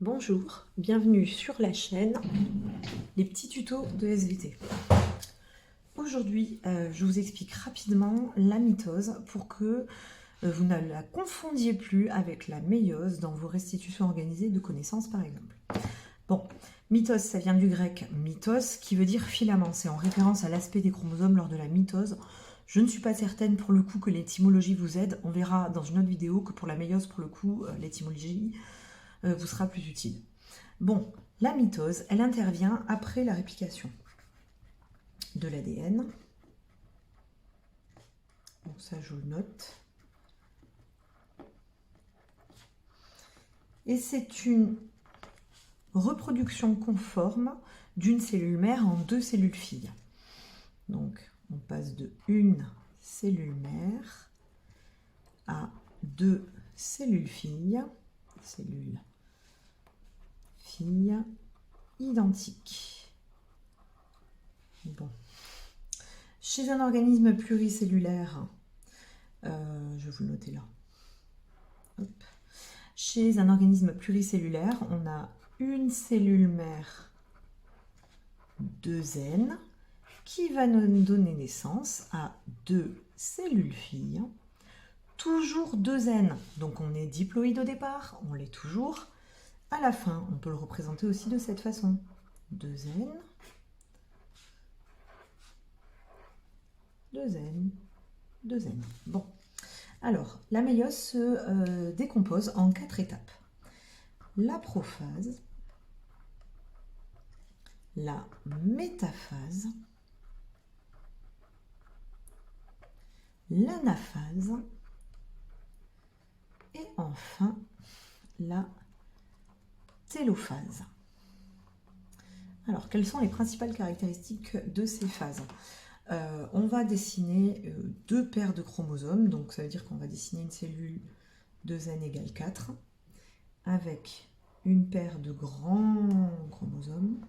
Bonjour, bienvenue sur la chaîne Les petits tutos de SVT. Aujourd'hui, je vous explique rapidement la mitose pour que vous ne la confondiez plus avec la méiose dans vos restitutions organisées de connaissances par exemple. Bon, mitose, ça vient du grec mitos qui veut dire filament. C'est en référence à l'aspect des chromosomes lors de la mitose. Je ne suis pas certaine pour le coup que l'étymologie vous aide. On verra dans une autre vidéo que pour la méiose, pour le coup, l'étymologie vous sera plus utile. Bon, la mitose, elle intervient après la réplication de l'ADN. Bon, ça, je le note. Et c'est une reproduction conforme d'une cellule mère en deux cellules filles. Donc, on passe de une cellule mère à deux cellules filles. Cellules filles identiques. Bon. Chez un organisme pluricellulaire, je vais vous le noter là. Hop. Chez un organisme pluricellulaire, on a une cellule mère 2N qui va nous donner naissance à deux cellules filles, toujours 2N. Donc on est diploïde au départ, on l'est toujours. À la fin, on peut le représenter aussi de cette façon. 2N, 2N, 2N. Bon. Alors, la méiose se décompose en 4 étapes. La prophase, la métaphase, l'anaphase et enfin la télophase. Alors, quelles sont les principales caractéristiques de ces phases ? On va dessiner deux paires de chromosomes, donc ça veut dire qu'on va dessiner une cellule 2N égale 4, avec une paire de grands chromosomes.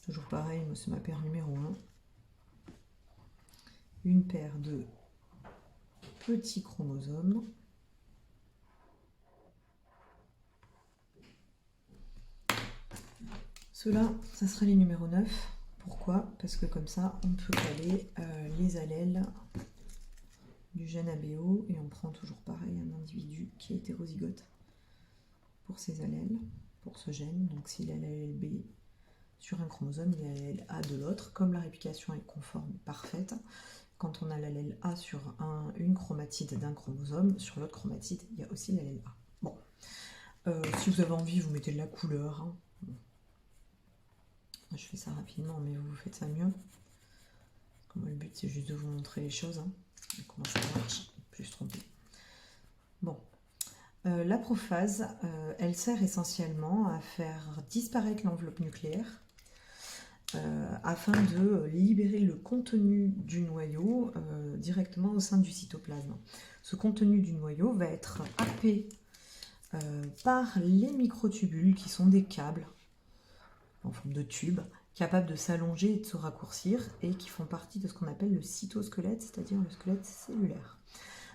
Toujours pareil, c'est ma paire numéro 1. Une paire de petits chromosomes. Ceux-là, ça sera les numéros 9. Pourquoi? Parce que comme ça, on peut caler les allèles du gène ABO et on prend toujours pareil un individu qui est hétérozygote pour ces allèles, pour ce gène. Donc s'il a l'allèle B sur un chromosome, il y a l'allèle A de l'autre. Comme la réplication est conforme, parfaite, quand on a l'allèle A sur une chromatide d'un chromosome, sur l'autre chromatide, il y a aussi l'allèle A. Bon, si vous avez envie, vous mettez de la couleur. Hein. Bon. Je fais ça rapidement, mais vous faites ça mieux. Moi, le but, c'est juste de vous montrer les choses. Hein. Comment ça marche, plus se tromper. Bon. La prophase, elle sert essentiellement à faire disparaître l'enveloppe nucléaire afin de libérer le contenu du noyau directement au sein du cytoplasme. Ce contenu du noyau va être happé par les microtubules qui sont des câbles en forme de tube, capables de s'allonger et de se raccourcir et qui font partie de ce qu'on appelle le cytosquelette, c'est-à-dire le squelette cellulaire.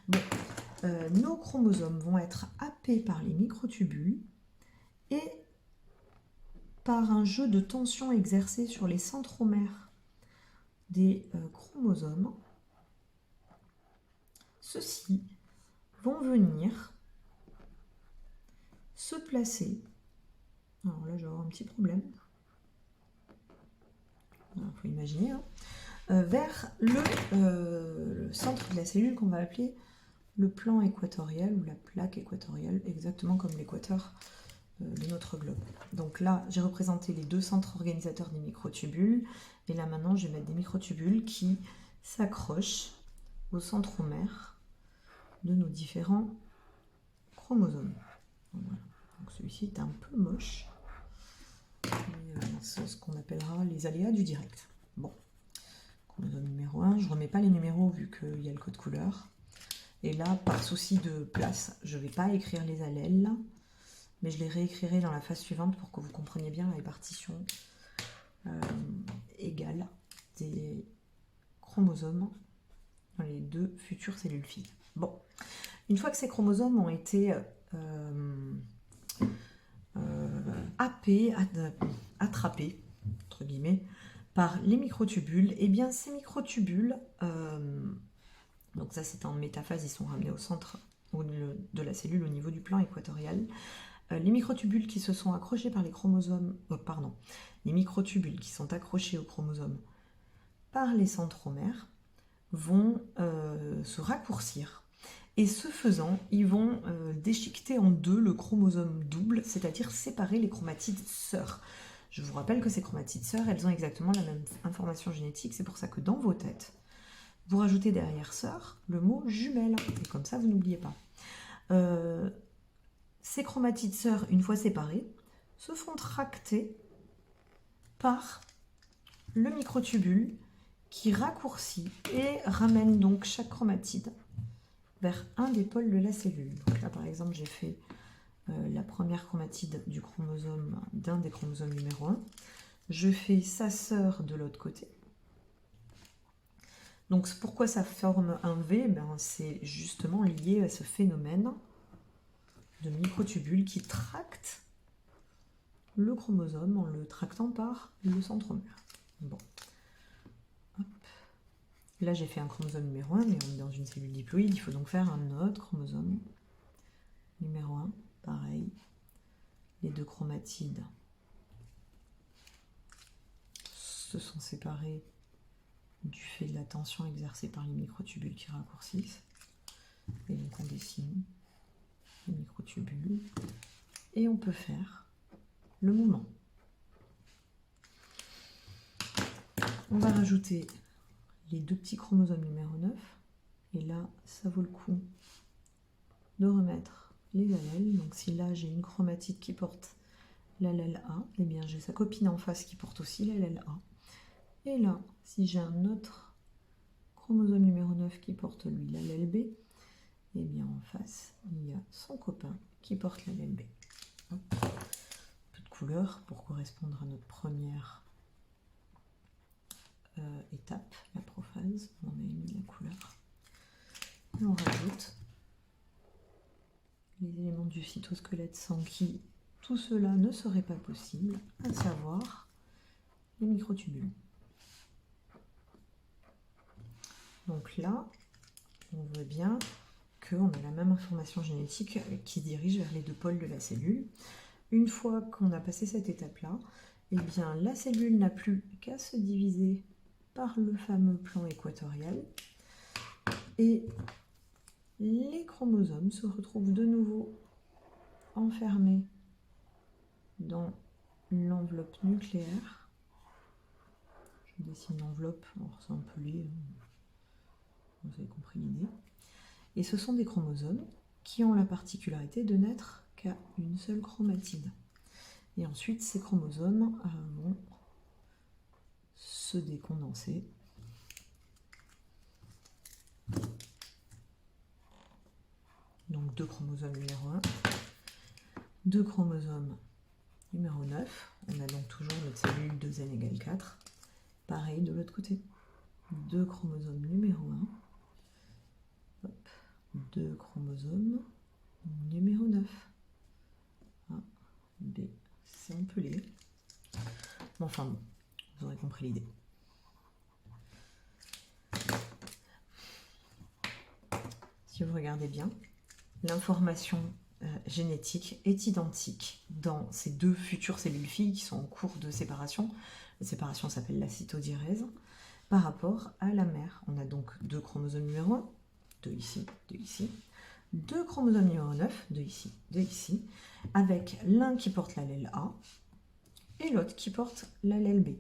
Bon, nos chromosomes vont être happés par les microtubules et par un jeu de tension exercé sur les centromères des chromosomes. Ceux-ci vont venir se placer. Alors là, je vais avoir un petit problème. Il faut imaginer, hein, vers le centre de la cellule qu'on va appeler le plan équatorial ou la plaque équatoriale, exactement comme l'équateur de notre globe. Donc là, j'ai représenté les deux centres organisateurs des microtubules, et là maintenant, je vais mettre des microtubules qui s'accrochent au centromère de nos différents chromosomes. Voilà. Donc celui-ci est un peu moche. C'est ce qu'on appellera les aléas du direct. Bon, chromosome numéro 1, je ne remets pas les numéros vu qu'il y a le code couleur. Et là, par souci de place, je ne vais pas écrire les allèles, mais je les réécrirai dans la phase suivante pour que vous compreniez bien la répartition égale des chromosomes dans les deux futures cellules filles. Bon, une fois que ces chromosomes ont été attrapés, entre guillemets, par les microtubules. Et bien ces microtubules, donc ça c'est en métaphase, ils sont ramenés au centre de la cellule au niveau du plan équatorial. Les microtubules qui se sont accrochés par les chromosomes, les microtubules qui sont accrochés aux chromosomes par les centromères vont se raccourcir. Et ce faisant, ils vont déchiqueter en deux le chromosome double, c'est-à-dire séparer les chromatides sœurs. Je vous rappelle que ces chromatides sœurs, elles ont exactement la même information génétique, c'est pour ça que dans vos têtes, vous rajoutez derrière sœur le mot jumelle, et comme ça vous n'oubliez pas. Ces chromatides sœurs, une fois séparées, se font tracter par le microtubule qui raccourcit et ramène donc chaque chromatide vers un des pôles de la cellule. Donc là par exemple j'ai fait la première chromatide du chromosome d'un des chromosomes numéro 1. Je fais sa sœur de l'autre côté. Donc pourquoi ça forme un V? C'est justement lié à ce phénomène de microtubule qui tracte le chromosome en le tractant par le centromère. Bon. Hop. Là j'ai fait un chromosome numéro 1, mais on est dans une cellule diploïde, il faut donc faire un autre chromosome numéro 1, pareil. Les deux chromatides se sont séparés du fait de la tension exercée par les microtubules qui raccourcissent. Et donc on dessine les microtubules et on peut faire le mouvement. On va rajouter les deux petits chromosomes numéro 9 et là ça vaut le coup de remettre les allèles. Donc si là j'ai une chromatide qui porte l'allèle A, et bien j'ai sa copine en face qui porte aussi l'allèle A. Et là, si j'ai un autre chromosome numéro 9 qui porte lui l'allèle B, et bien en face, il y a son copain qui porte l'allèle B. Hop. Un peu de couleur pour correspondre à notre première étape, la prophase. On a mis la couleur. Et on rajoute les éléments du cytosquelette sans qui tout cela ne serait pas possible, à savoir les microtubules. Donc là, on voit bien qu'on a la même information génétique qui dirige vers les deux pôles de la cellule. Une fois qu'on a passé cette étape-là, eh bien la cellule n'a plus qu'à se diviser par le fameux plan équatorial et les chromosomes se retrouvent de nouveau enfermés dans l'enveloppe nucléaire. Je dessine l'enveloppe, alors c'est un peu laid, vous avez compris l'idée. Et ce sont des chromosomes qui ont la particularité de n'être qu'à une seule chromatide. Et ensuite, ces chromosomes vont se décondenser. Donc deux chromosomes numéro 1, deux chromosomes numéro 9. On a donc toujours notre cellule 2n égale 4. Pareil de l'autre côté. Deux chromosomes numéro 1. Hop. Deux chromosomes numéro 9. A, B, c'est un peu laid. Enfin bon, vous aurez compris l'idée. Si vous regardez bien, l'information génétique est identique dans ces deux futures cellules filles qui sont en cours de séparation. La séparation s'appelle la cytodiérèse. Par rapport à la mère, on a donc deux chromosomes numéro 1, deux ici, deux ici. Deux chromosomes numéro 9, deux ici, avec l'un qui porte l'allèle A et l'autre qui porte l'allèle B.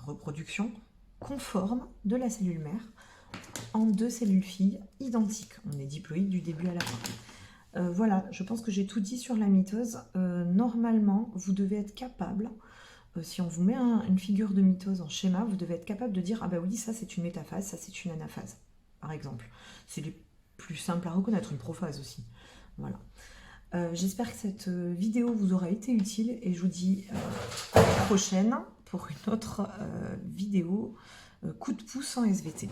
Reproduction conforme de la cellule mère en deux cellules filles identiques. On est diploïde du début à la fin. Voilà, je pense que j'ai tout dit sur la mitose. Normalement, vous devez être capable, si on vous met une figure de mitose en schéma, vous devez être capable de dire « Ah bah oui, ça c'est une métaphase, ça c'est une anaphase », par exemple. C'est les plus simple à reconnaître, une prophase aussi. Voilà. J'espère que cette vidéo vous aura été utile et je vous dis à la prochaine pour une autre vidéo coup de pouce en SVT.